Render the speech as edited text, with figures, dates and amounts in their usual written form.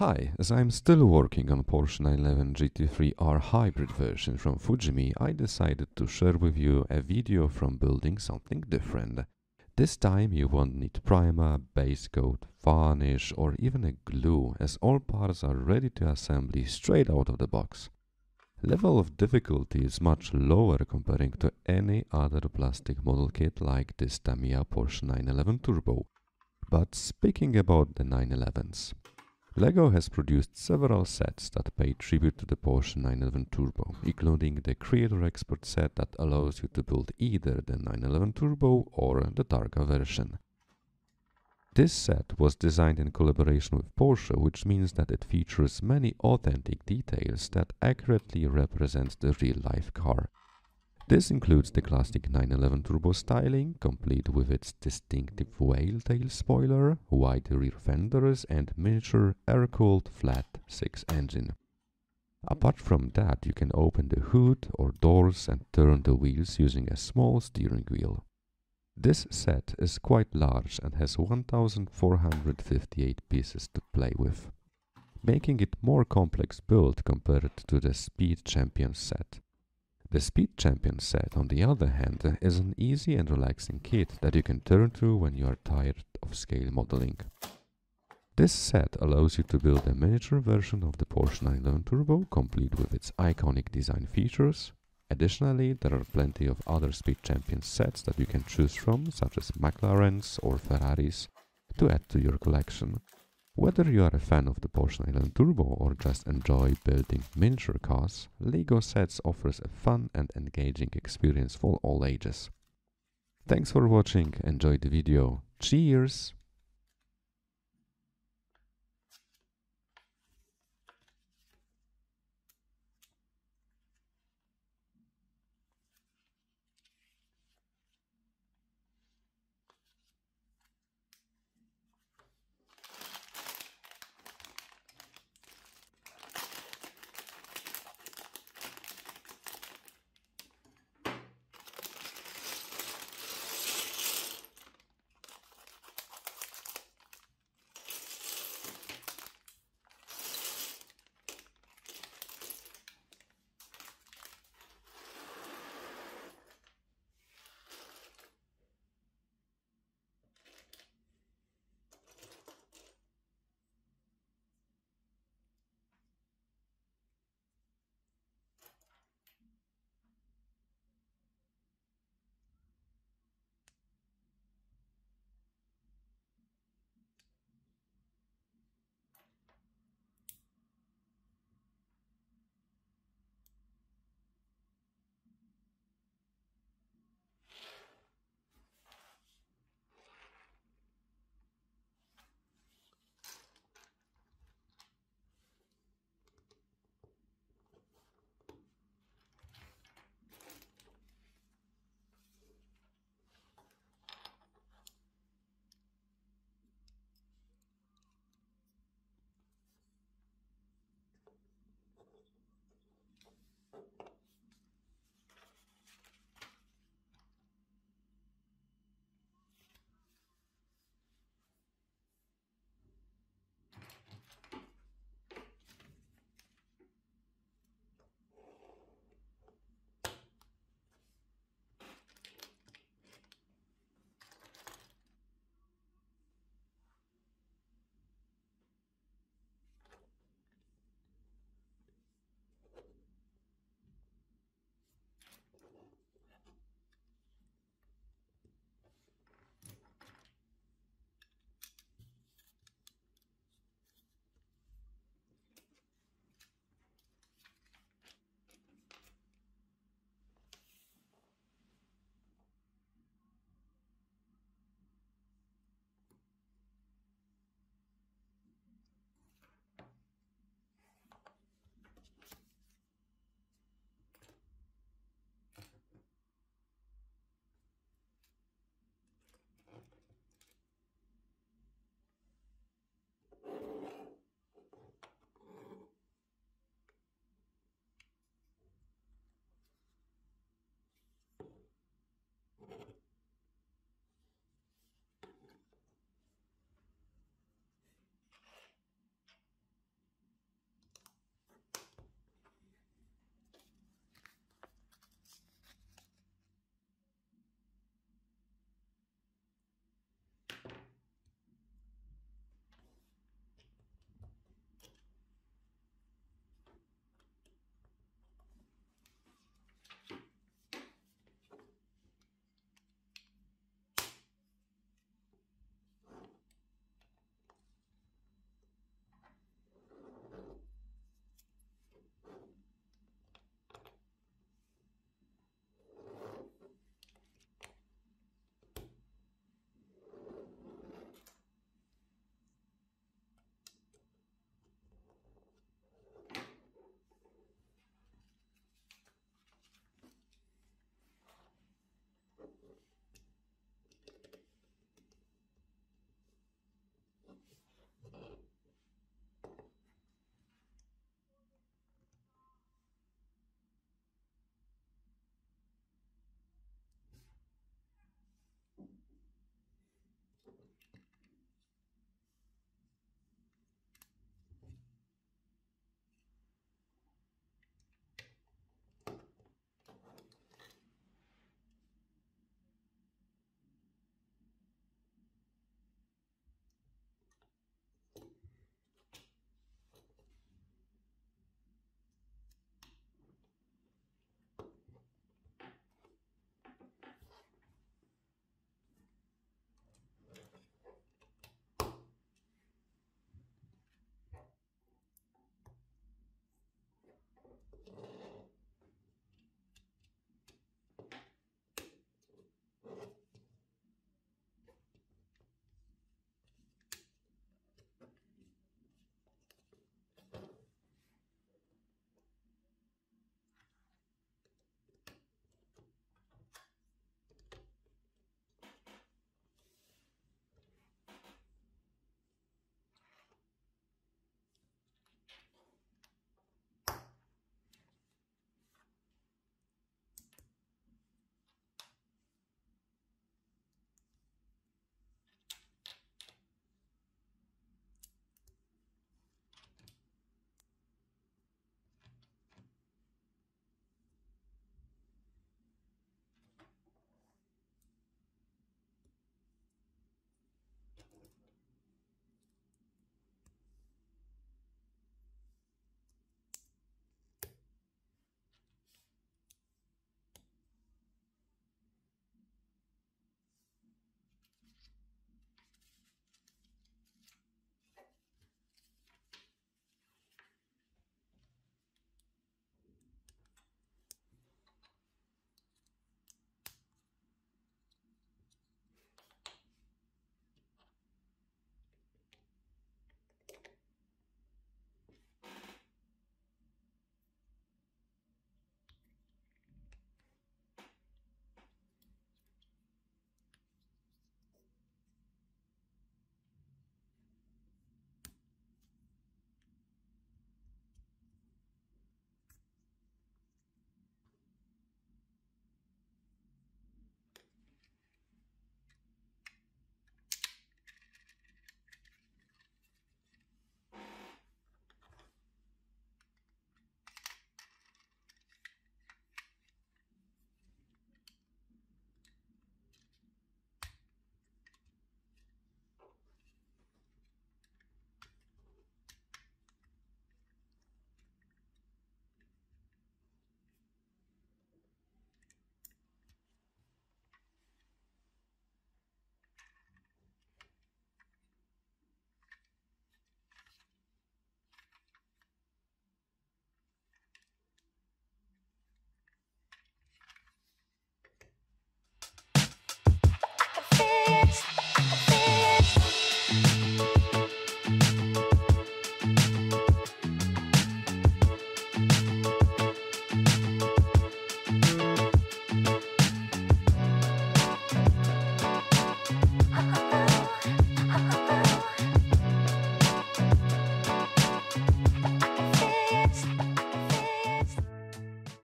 Hi, as I'm still working on Porsche 911 GT3R hybrid version from Fujimi, I decided to share with you a video from building something different. This time you won't need primer, base coat, varnish or even a glue, as all parts are ready to assembly straight out of the box. Level of difficulty is much lower comparing to any other plastic model kit like this Tamiya Porsche 911 Turbo. But speaking about the 911s, LEGO has produced several sets that pay tribute to the Porsche 911 Turbo, including the Creator Expert set that allows you to build either the 911 Turbo or the Targa version. This set was designed in collaboration with Porsche, which means that it features many authentic details that accurately represent the real-life car. This includes the classic 911 Turbo styling, complete with its distinctive whale tail spoiler, wide rear fenders and miniature air-cooled flat 6 engine. Apart from that, you can open the hood or doors and turn the wheels using a small steering wheel. This set is quite large and has 1458 pieces to play with, making it more complex build compared to the Speed Champion set. The Speed Champion set, on the other hand, is an easy and relaxing kit that you can turn to when you are tired of scale modeling. This set allows you to build a miniature version of the Porsche 911 Turbo, complete with its iconic design features. Additionally, there are plenty of other Speed Champion sets that you can choose from, such as McLarens or Ferraris, to add to your collection. Whether you are a fan of the Porsche 911 Turbo or just enjoy building miniature cars, LEGO Sets offers a fun and engaging experience for all ages. Thanks for watching, enjoy the video, cheers!